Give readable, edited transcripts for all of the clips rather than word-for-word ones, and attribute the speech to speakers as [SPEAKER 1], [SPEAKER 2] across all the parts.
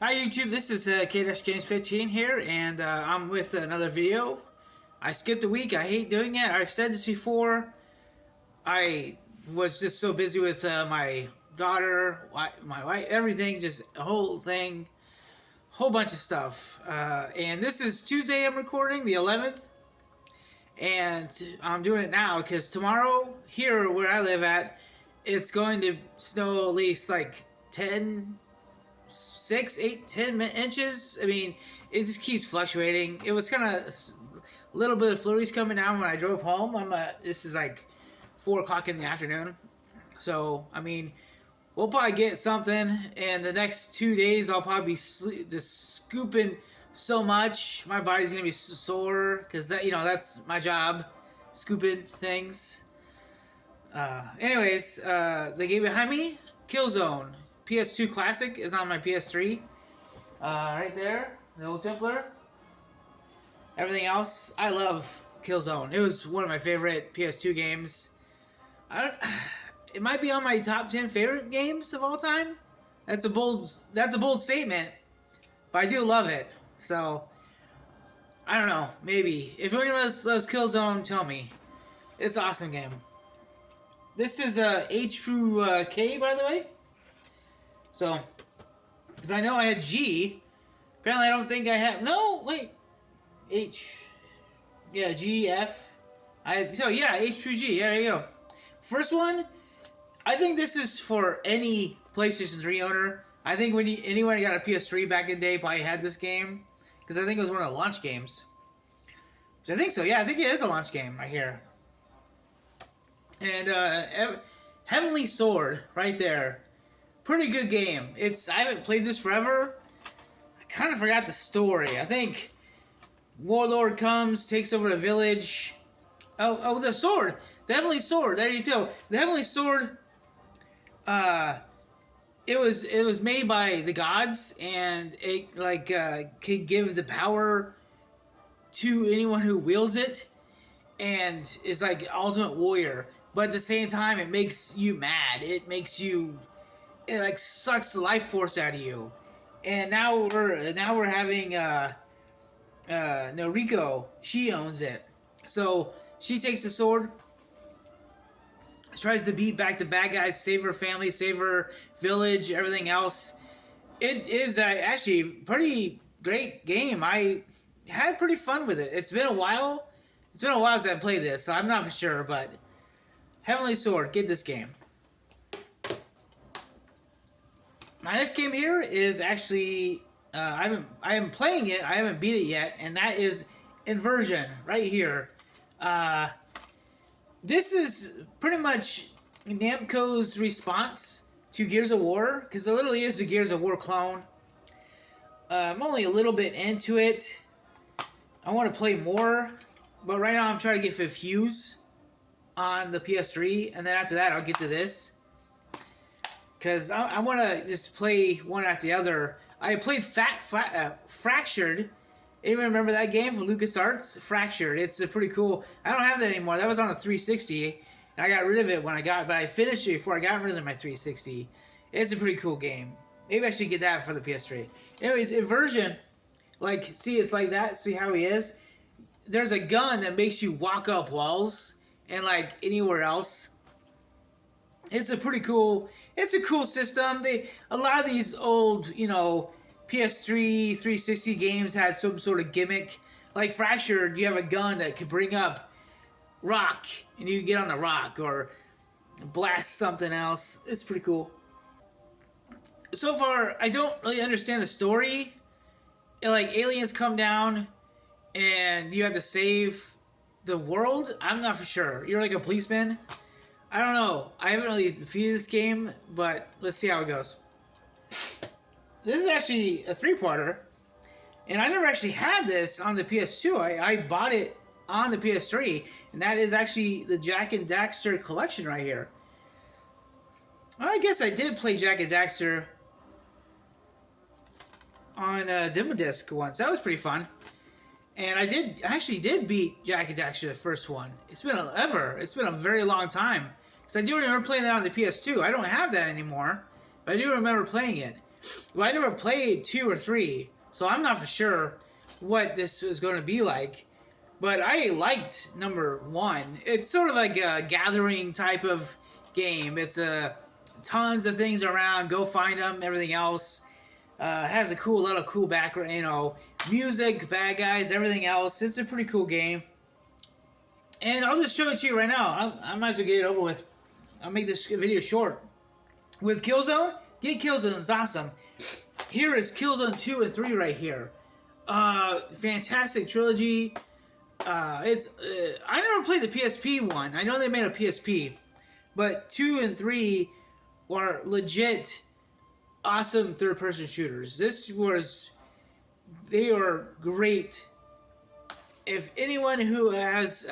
[SPEAKER 1] Hi YouTube, this is Games 15 here, and I'm with another video. I skipped a week. I hate doing it. I've said this before. I was just so busy with my daughter, my wife, everything, just a whole thing, whole bunch of stuff. And this is Tuesday. I'm recording the 11th, and I'm doing it now because tomorrow, here where I live at, it's going to snow at least like 10. 6, 8, 10 inches. I mean, it just keeps fluctuating. It was kind of a little bit of flurries coming down when I drove home. This is like 4 o'clock in the afternoon. So, I mean, we'll probably get something. And the next 2 days, I'll probably be just scooping so much. My body's going to be sore because, that's my job, scooping things. Anyways, the game behind me, Killzone. PS2 Classic is on my PS3. Right there, the old Templar. Everything else, I love Killzone. It was one of my favorite PS2 games. It might be on my top 10 favorite games of all time. That's a bold statement, but I do love it. So, I don't know, maybe. If anyone else loves Killzone, tell me. It's an awesome game. This is H through K, by the way. So, because I know I had G. Apparently I don't think I have... No, wait. H. Yeah, G, F. So, yeah, H through G. Yeah, there you go. First one, I think this is for any PlayStation 3 owner. I think when anyone got a PS3 back in the day probably had this game. Because I think it was one of the launch games. Which I think so. Yeah, I think it is a launch game right here. And, Heavenly Sword, right there. Pretty good game. I haven't played this forever. I kind of forgot the story. I think Warlord comes, takes over a village. Oh, the sword. The Heavenly Sword. There you go. The Heavenly Sword. It was made by the gods, and it could give the power to anyone who wields it, and is like ultimate warrior. But at the same time, it makes you mad. It like sucks the life force out of you. And now we're having Noriko. She owns it. So she takes the sword, tries to beat back the bad guys, save her family, save her village, everything else. It is actually a pretty great game. I had pretty fun with it. It's been a while. It's been a while since I played this, so I'm not for sure, but Heavenly Sword, get this game. My next game here is actually I am playing it. I haven't beat it yet, and that is Inversion right here. This is pretty much Namco's response to Gears of War, because it literally is a Gears of War clone. I'm only a little bit into it. I want to play more, but right now I'm trying to get Fuse on the PS3, and then after that I'll get to this. Because I want to just play one after the other. I played Fractured. Anyone remember that game from LucasArts? Fractured. It's a pretty cool... I don't have that anymore. That was on a 360. And I got rid of it when I got... But I finished it before I got rid of my 360. It's a pretty cool game. Maybe I should get that for the PS3. Anyways, Inversion. Like, see, it's like that. See how he is? There's a gun that makes you walk up walls. And, like, anywhere else. It's a pretty cool... It's a cool system. A lot of these old, PS3, 360 games had some sort of gimmick. Like Fractured, you have a gun that could bring up rock, and you can get on the rock, or blast something else. It's pretty cool. So far, I don't really understand the story. Like, aliens come down, and you have to save the world? I'm not for sure. You're like a policeman. I don't know. I haven't really defeated this game, but let's see how it goes. This is actually a 3-parter, and I never actually had this on the PS2. I bought it on the PS3, and that is actually the Jak and Daxter collection right here. I guess I did play Jak and Daxter on a demo disc once. That was pretty fun. And I actually did beat Jak and Daxter, the first one. It's been a very long time. Because I do remember playing that on the PS2. I don't have that anymore, but I do remember playing it. Well, I never played 2 or 3, so I'm not for sure what this is going to be like. But I liked number 1. It's sort of like a gathering type of game. It's tons of things around. Go find them. Everything else has a lot of cool background. You know, music, bad guys, everything else. It's a pretty cool game. And I'll just show it to you right now. I might as well get it over with. I'll make this video short. With Killzone, get Killzone. It's awesome. Here is Killzone 2 and 3 right here. Fantastic trilogy. I never played the PSP one. I know they made a PSP, but 2 and 3 were legit awesome third-person shooters. They are great. If anyone who has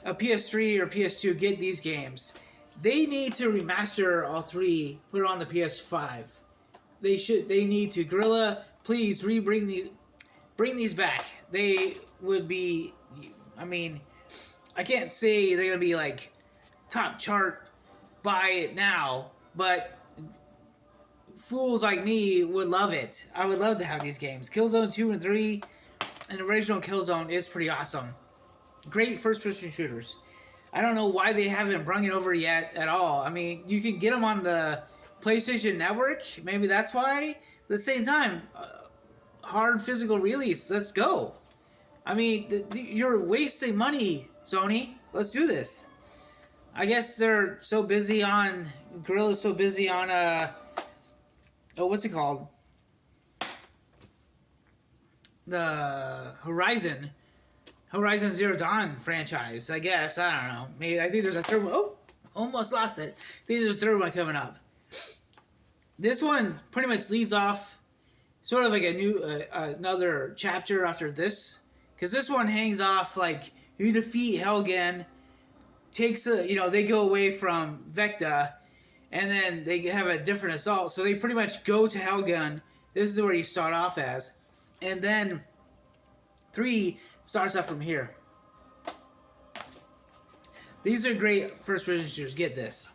[SPEAKER 1] a PS3 or PS2 get these games, they need to remaster all 3, put it on the PS5. They need to. Guerrilla, please bring these back. They would be, I mean, I can't say they're gonna be like top chart, buy it now, but fools like me would love it. I would love to have these games. Killzone 2 and 3 and the original Killzone is pretty awesome. Great first-person shooters. I don't know why they haven't brought it over yet at all. I mean, you can get them on the PlayStation Network. Maybe that's why. But at the same time, hard physical release. Let's go. I mean, you're wasting money, Sony. Let's do this. I guess they're so busy on... Guerrilla's so busy on... what's it called? The Horizon Zero Dawn franchise, I guess. I don't know. Maybe I think there's a third one. Oh, almost lost it. I think there's a third one coming up. This one pretty much leads off sort of like a new another chapter after this, because this one hangs off like you defeat Helgen, they go away from Vecta, and then they have a different assault. So they pretty much go to Helgen. This is where you start off as, and then 3 starts off from here. These are great first-person shooters. Get this.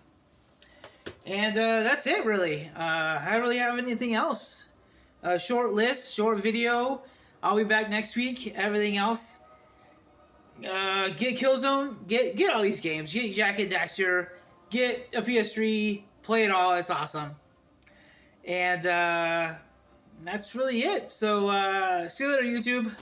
[SPEAKER 1] And that's it, really. I don't really have anything else. Short list, short video. I'll be back next week. Everything else. Get Killzone. Get all these games. Get Jak and Daxter. Get a PS3. Play it all. It's awesome. And that's really it. So, see you later, YouTube.